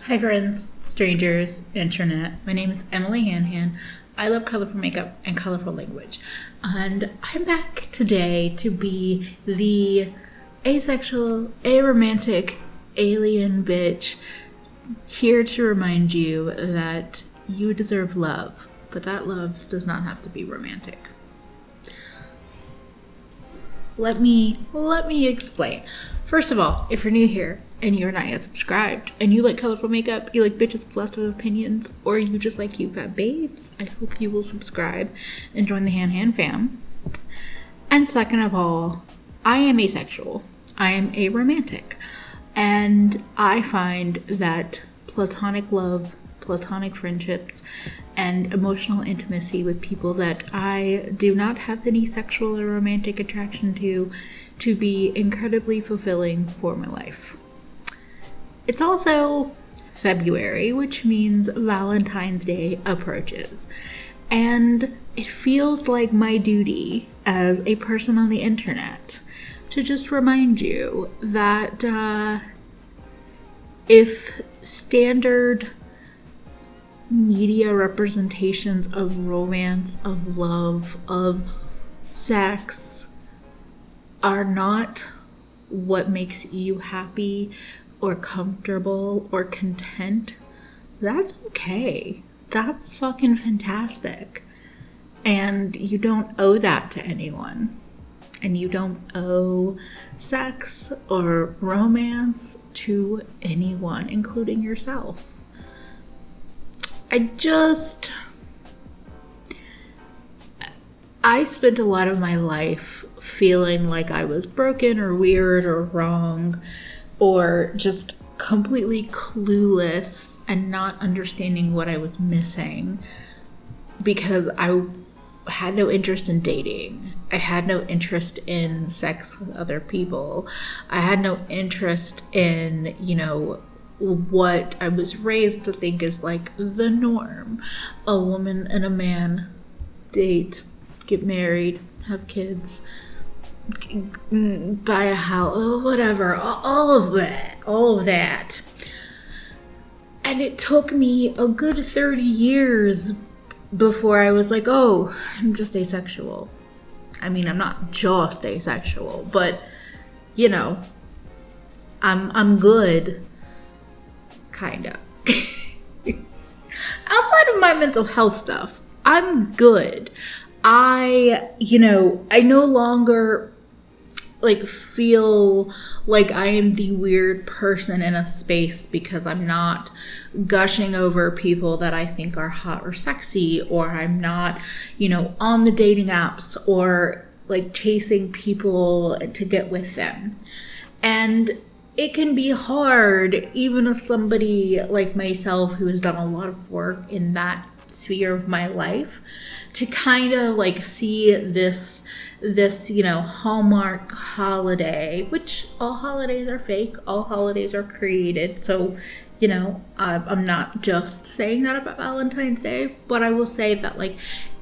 Hi friends, strangers, internet. My name is EmilyHanhan. I love colorful makeup and colorful language. And I'm back today to be the asexual, aromantic, alien bitch, here to remind you that you deserve love, but that love does not have to be romantic. Let me explain. First of all, if you're new here and you're not yet subscribed and you like colorful makeup, you like bitches with lots of opinions, or you just like cute fat babes, I hope you will subscribe and join the Hanhan fam. And second of all, I am asexual. I am aromantic. And I find that platonic love, platonic friendships, and emotional intimacy with people that I do not have any sexual or romantic attraction to be incredibly fulfilling for my life. It's also February, which means Valentine's Day approaches. And it feels like my duty as a person on the internet to just remind you that if standard media representations of romance, of love, of sex are not what makes you happy or comfortable or content, that's okay. That's fucking fantastic. And you don't owe that to anyone. And you don't owe sex or romance to anyone, including yourself. I spent a lot of my life feeling like I was broken or weird or wrong or just completely clueless and not understanding what I was missing because I had no interest in dating. I had no interest in sex with other people. I had no interest in, what I was raised to think is like the norm. A woman and a man date, get married, have kids, buy a house, whatever, all of that. And it took me a good 30 years before I was like, oh, I'm just asexual. I mean, I'm not just asexual, but I'm good. Kinda. Outside of my mental health stuff, I'm good. I no longer feel like I am the weird person in a space because I'm not gushing over people that I think are hot or sexy, or I'm not, on the dating apps or chasing people to get with them. And it can be hard, even as somebody like myself who has done a lot of work in that sphere of my life, to kind of see this Hallmark holiday, which all holidays are fake, all holidays are created. So, I'm not just saying that about Valentine's Day, but I will say that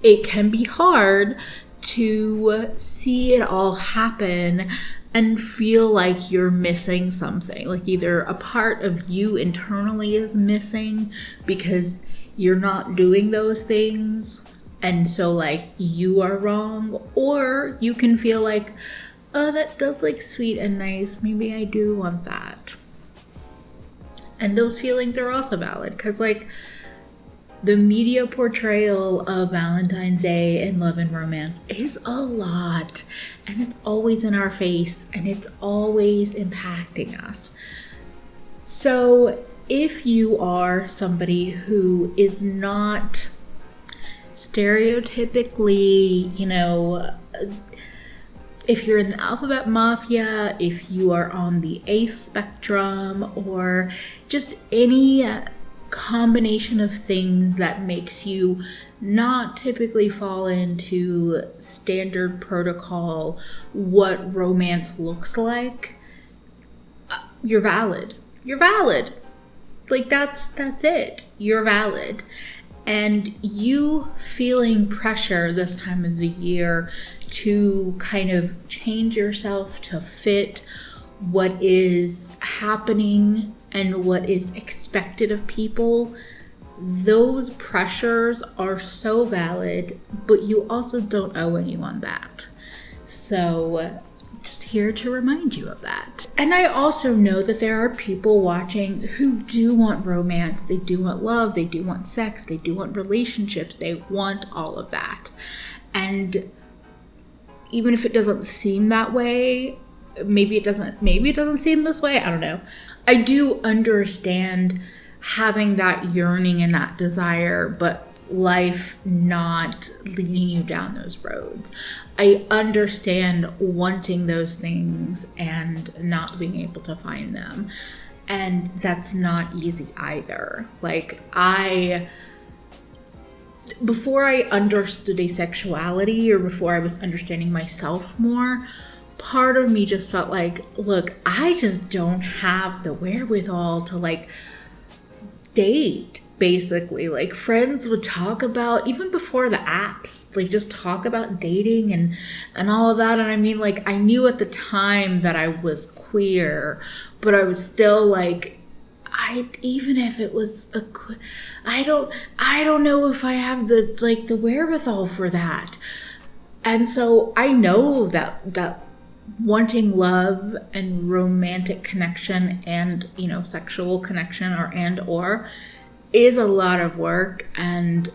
it can be hard to see it all happen and feel like you're missing something, either a part of you internally is missing because you're not doing those things, and so you are wrong, or you can feel like, oh, that does look sweet and nice, maybe I do want that. And those feelings are also valid because the media portrayal of Valentine's Day and love and romance is a lot, and it's always in our face, and it's always impacting us. So if you are somebody who is not stereotypically, if you're in the alphabet mafia, if you are on the ace spectrum, or just any combination of things that makes you not typically fall into standard protocol what romance looks like, you're valid. That's it. You're valid. And you feeling pressure this time of the year to kind of change yourself to fit what is happening and what is expected of people, those pressures are so valid, but you also don't owe anyone that. So just here to remind you of that. And I also know that there are people watching who do want romance, they do want love, they do want sex, they do want relationships, they want all of that. And even if it doesn't seem that way, maybe it doesn't seem this way, I don't know. I do understand having that yearning and that desire, but life not leading you down those roads. I understand wanting those things and not being able to find them. And that's not easy either. Like, before I understood asexuality, or before I was understanding myself more, part of me just felt like, look, I just don't have the wherewithal to like date, basically. Like, friends would talk about, even before the apps, like just talk about dating and all of that. And I mean, like, I knew at the time that I was queer, but I was still like, even if it was I don't know if I have the wherewithal for that. And so I know that wanting love and romantic connection and, sexual connection or is a lot of work, and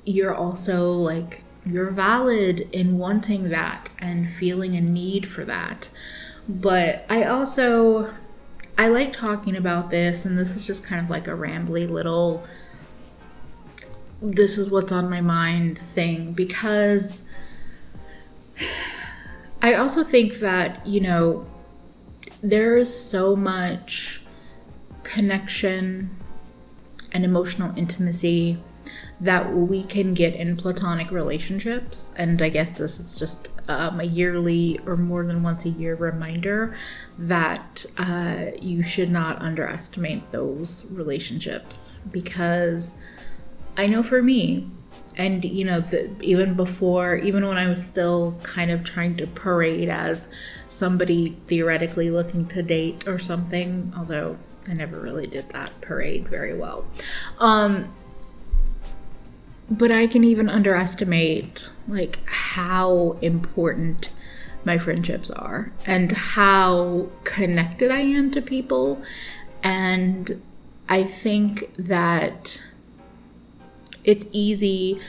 you're also like, you're valid in wanting that and feeling a need for that. But I like talking about this, and this is just kind of like a rambly little, this is what's on my mind thing, because I also think that, there is so much connection and emotional intimacy that we can get in platonic relationships. And I guess this is just a yearly or more than once a year reminder that you should not underestimate those relationships, because I know for me, and even when I was still kind of trying to parade as somebody theoretically looking to date or something, although I never really did that parade very well. But I can even underestimate like how important my friendships are and how connected I am to people. And I think that it's easy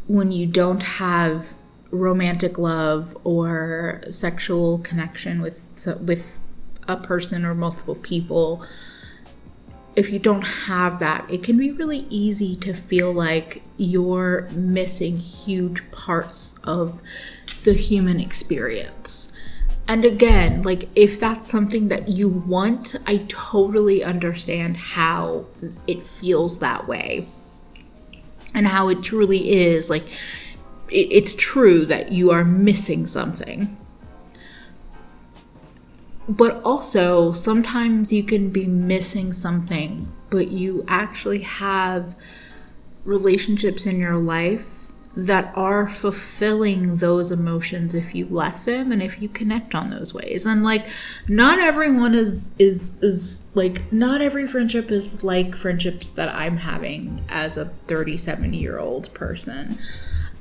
when you don't have romantic love or sexual connection with a person or multiple people. If you don't have that, it can be really easy to feel like you're missing huge parts of the human experience. And again, like, if that's something that you want, I totally understand how it feels that way and how it truly is. Like, it's true that you are missing something. But also, sometimes you can be missing something, but you actually have relationships in your life that are fulfilling those emotions if you let them and if you connect on those ways. And like, not everyone is like, not every friendship is like friendships that I'm having as a 37-year-old person.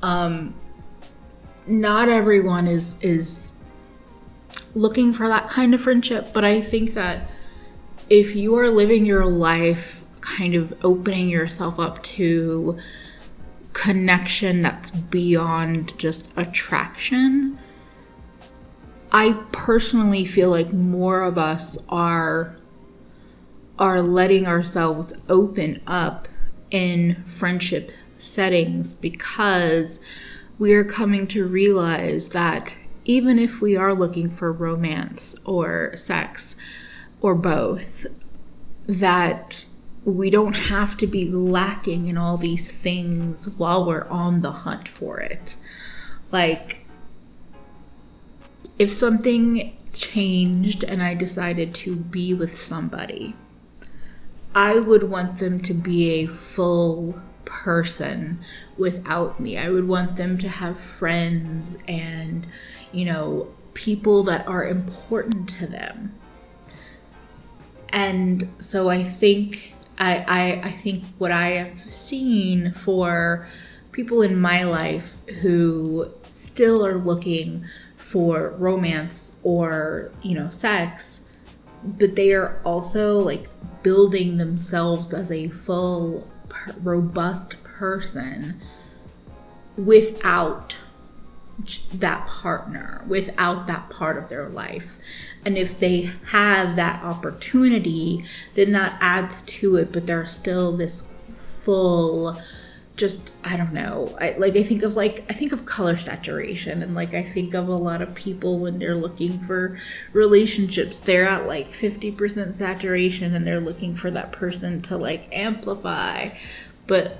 Not everyone is looking for that kind of friendship, but I think that if you are living your life kind of opening yourself up to connection that's beyond just attraction, I personally feel like more of us are letting ourselves open up in friendship settings, because we are coming to realize that even if we are looking for romance or sex or both, that we don't have to be lacking in all these things while we're on the hunt for it. Like, if something changed and I decided to be with somebody, I would want them to be a full person without me. I would want them to have friends and, people that are important to them. And so I think I think what I have seen for people in my life who still are looking for romance or, sex, but they are also like building themselves as a full, robust person without that partner, without that part of their life. And if they have that opportunity, then that adds to it, but there's still this full, just, I don't know. I think of color saturation, and I think of a lot of people when they're looking for relationships, they're at 50% saturation and they're looking for that person to amplify. But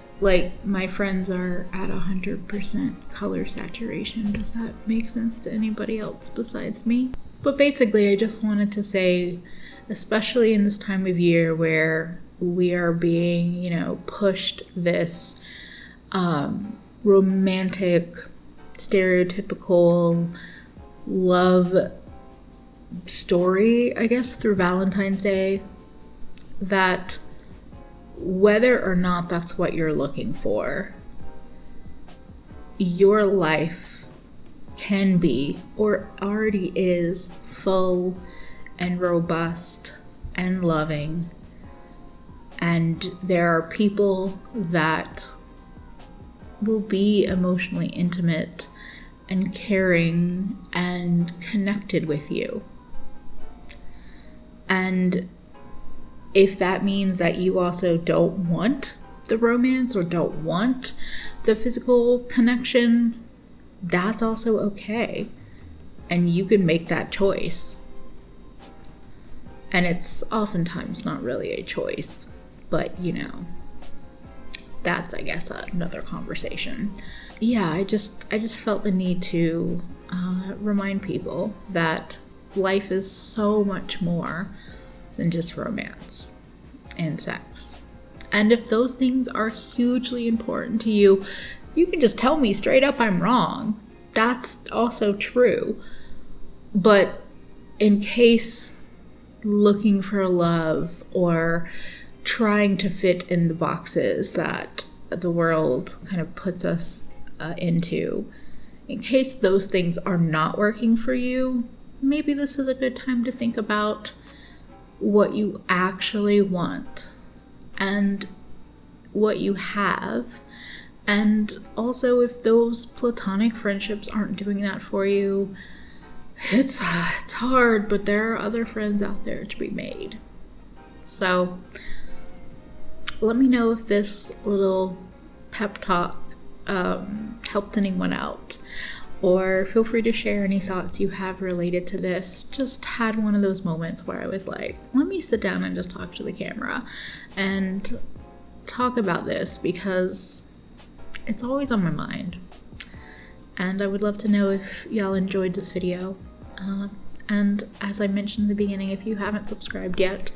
my friends are at 100% color saturation. Does that make sense to anybody else besides me? But basically, I just wanted to say, especially in this time of year where we are being, pushed this romantic, stereotypical love story, I guess, through Valentine's Day, that whether or not that's what you're looking for, your life can be, or already is, full and robust and loving. And there are people that will be emotionally intimate and caring and connected with you. And if that means that you also don't want the romance or don't want the physical connection, that's also okay. And you can make that choice. And it's oftentimes not really a choice, but that's, I guess, another conversation. Yeah, I just felt the need to remind people that life is so much more than just romance and sex. And if those things are hugely important to you, you can just tell me straight up I'm wrong. That's also true. But in case looking for love or trying to fit in the boxes that the world kind of puts us into, in case those things are not working for you, maybe this is a good time to think about what you actually want and what you have. And also, if those platonic friendships aren't doing that for you, it's hard, but there are other friends out there to be made. So let me know if this little pep talk helped anyone out. Or feel free to share any thoughts you have related to this. Just had one of those moments where I was like, let me sit down and just talk to the camera and talk about this because it's always on my mind. And I would love to know if y'all enjoyed this video. And as I mentioned in the beginning, if you haven't subscribed yet,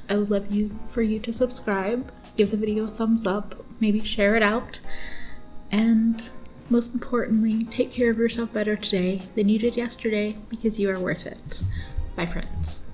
I would love for you to subscribe, give the video a thumbs up, maybe share it out, and most importantly, take care of yourself better today than you did yesterday because you are worth it. Bye, friends.